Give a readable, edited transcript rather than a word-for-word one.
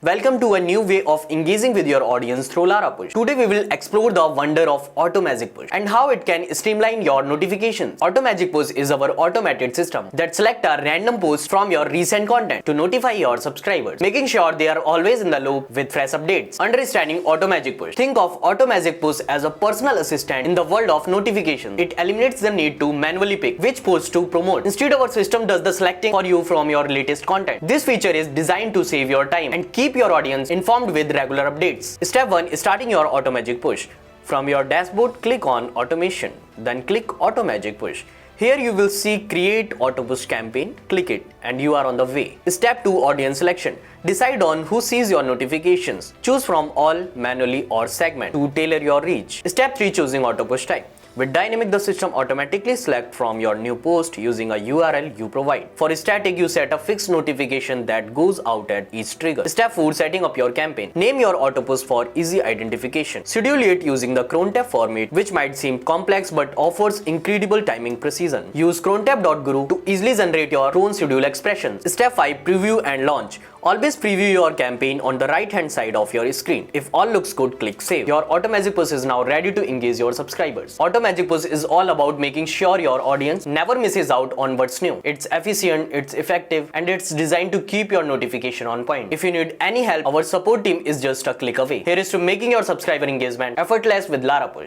Welcome to a new way of engaging with your audience through LaraPush. Today we will explore the wonder of AutoMagic Push and how it can streamline your notifications. AutoMagic Push is our automated system that selects a random post from your recent content to notify your subscribers, making sure they are always in the loop with fresh updates. Understanding AutoMagic Push. Think of AutoMagic Push as a personal assistant in the world of notifications. It eliminates the need to manually pick which post to promote. Instead, our system does the selecting for you from your latest content. This feature is designed to save your time and keep your audience informed with regular updates. Step 1 is starting your AutoMagic Push. From your dashboard, click on Automation, then click AutoMagic Push. Here you will see Create Auto Push Campaign. Click it and you are on the way. Step 2, Audience Selection. Decide on who sees your notifications. Choose from all, manually or segment to tailor your reach. Step 3, Choosing Auto Push Type. With Dynamic, the system automatically selects from your new post using a URL you provide. For static, you set a fixed notification that goes out at each trigger. Step 4, Setting up your campaign. Name your auto push for easy identification. Schedule it using the crontab format, which might seem complex but offers incredible timing precision. Use crontab.guru to easily generate your cron schedule expressions. Step 5, Preview and Launch. Always preview your campaign on the right hand side of your screen. If all looks good, click Save. Your AutoMagic Push is now ready to engage your subscribers. AutoMagic Push is all about making sure your audience never misses out on what's new. It's efficient, it's effective, and it's designed to keep your notification on point. If you need any help, our support team is just a click away. Here is to making your subscriber engagement effortless with LaraPush.